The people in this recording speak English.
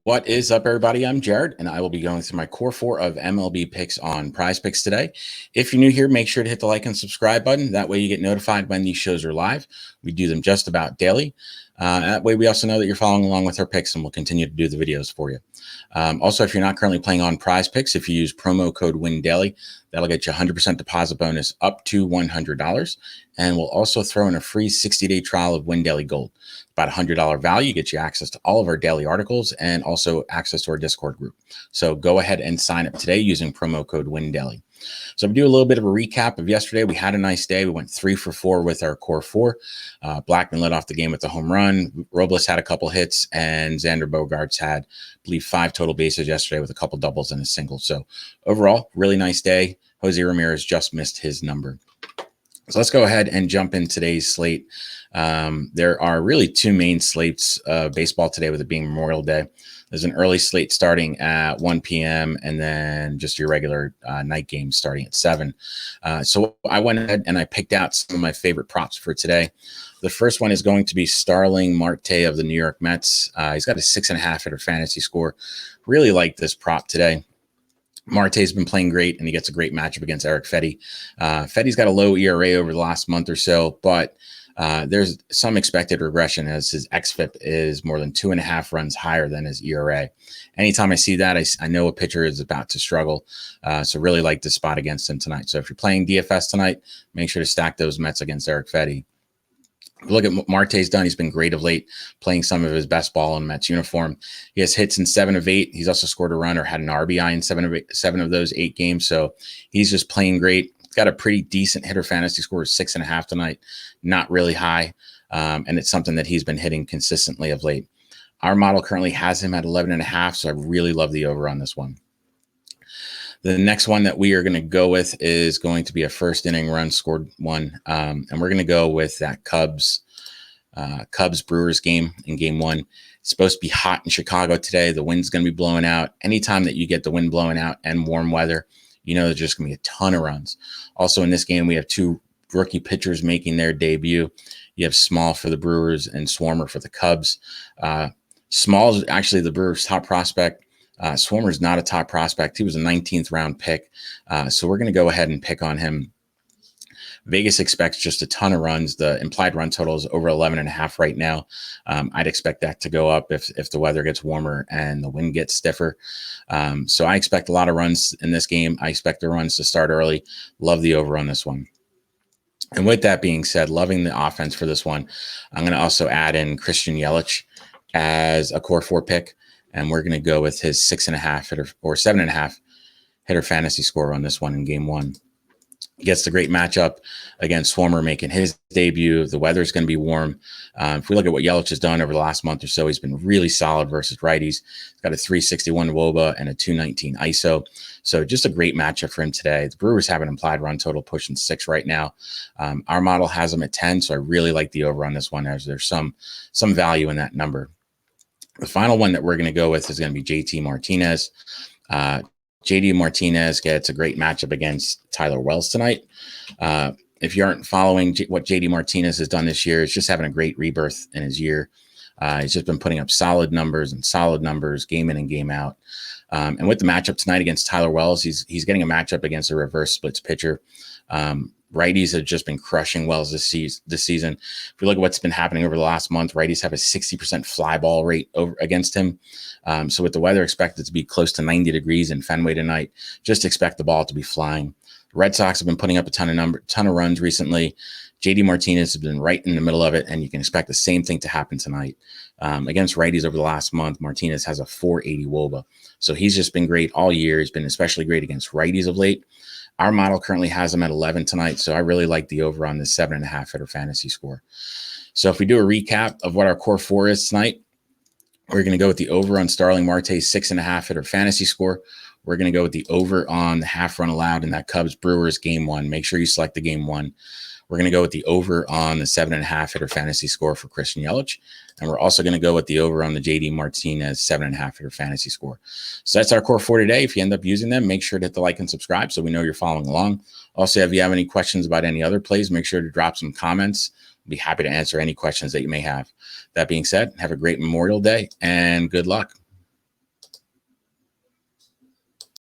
What is up, everybody? I'm Jared, and I will be going through my core four of MLB picks on PrizePicks today. If you're new here, make sure to hit the like and subscribe button. That way you get notified when these shows are live. We do them just about daily. That way we also know that you're following along with our picks, and we'll continue to do the videos for you. Also, if you're not currently playing on PrizePicks, if you use promo code WINDAILY, that'll get you a 100% deposit bonus up to $100. And we'll also throw in a free 60-day trial of WinDaily Gold. About $100 value, gets you access to all of our daily articles and also access to our Discord group. So go ahead and sign up today using promo code WINDAILY. So we do a little bit of a recap of yesterday. We had a nice day. We went 3 for 4 with our core four. Blackman led off the game with a home run. Robles had a couple hits, and Xander Bogaerts had, I believe, 5 total bases yesterday with a couple doubles and a single. So overall, really nice day. Jose Ramirez just missed his number. So let's go ahead and jump in today's slate. There are really 2 main slates of baseball today, with it being Memorial Day. There's an early slate starting at 1 p.m. and then just your regular night game starting at 7. So I went ahead and I picked out some of my favorite props for today. The first one is going to be Starling Marte of the New York Mets. He's got a 6.5 hitter fantasy score. Really like this prop today. Marte's been playing great, and he gets a great matchup against Eric Fedde. Fedde's got a low ERA over the last month or so, but there's some expected regression as his xFIP is more than 2.5 runs higher than his ERA. Anytime I see that, I know a pitcher is about to struggle. So really like this spot against him tonight. So if you're playing DFS tonight, make sure to stack those Mets against Eric Fedde. Look at what Marte's done. He's been great of late, playing some of his best ball in Mets uniform. He has hits in 7 of 8. He's also scored a run or had an RBI in 7 of those 8 games. So he's just playing great. Got a pretty decent hitter fantasy score of 6.5 tonight. Not really high. And it's something that he's been hitting consistently of late. Our model currently has him at 11.5. So I really love the over on this one. The next one that we are going to go with is going to be a first inning run scored one. And we're going to go with that Cubs Brewers game in game 1. It's supposed to be hot in Chicago today. The wind's going to be blowing out. Anytime that you get the wind blowing out and warm weather, you know there's just going to be a ton of runs. Also in this game, we have 2 rookie pitchers making their debut. You have Small for the Brewers and Swarmer for the Cubs. Small is actually the Brewers' top prospect. Swarmer is not a top prospect. He was a 19th round pick. So we're going to go ahead and pick on him. Vegas expects just a ton of runs. The implied run total is over 11.5 right now. I'd expect that to go up if the weather gets warmer and the wind gets stiffer. So I expect a lot of runs in this game. I expect the runs to start early. Love the over on this one. And with that being said, loving the offense for this one, I'm going to also add in Christian Yelich as a core 4 pick. And we're going to go with his 6.5 hitter or 7.5 hitter fantasy score on this one in game 1. He gets the great matchup against Swarmer making his debut. The weather is going to be warm. If we look at what Yelich has done over the last month or so, he's been really solid versus righties. He's got a 361 WOBA and a 219 ISO. So just a great matchup for him today. The Brewers have an implied run total pushing 6 right now. Our model has them at 10, so I really like the over on this one, as there's some value in that number. The final one that we're going to go with is going to be JT Martinez. JD Martinez gets a great matchup against Tyler Wells tonight. If you aren't following what JD Martinez has done this year, it's just having a great rebirth in his year. He's just been putting up solid numbers game in and game out. And with the matchup tonight against Tyler Wells, he's getting a matchup against a reverse splits pitcher. Righties have just been crushing Wells this season. If we look at what's been happening over the last month, righties have a 60% fly ball rate over against him. So with the weather expected to be close to 90 degrees in Fenway tonight, just expect the ball to be flying. The Red Sox have been putting up a ton of runs recently. JD Martinez has been right in the middle of it, and you can expect the same thing to happen tonight. Against righties over the last month, Martinez has a 480 WOBA. So he's just been great all year. He's been especially great against righties of late. Our model currently has him at 11 tonight, so I really like the over on this 7.5 hitter fantasy score. So if we do a recap of what our core 4 is tonight, we're going to go with the over on Starling Marte's 6.5 hitter fantasy score. We're going to go with the over on the half run allowed in that Cubs Brewers game 1. Make sure you select the game 1. We're going to go with the over on the 7.5 hitter fantasy score for Christian Yelich. And we're also going to go with the over on the JD Martinez 7.5 hitter fantasy score. So that's our core 4 today. If you end up using them, make sure to hit the like and subscribe so we know you're following along. Also, if you have any questions about any other plays, make sure to drop some comments. I'll be happy to answer any questions that you may have. That being said, have a great Memorial Day and good luck.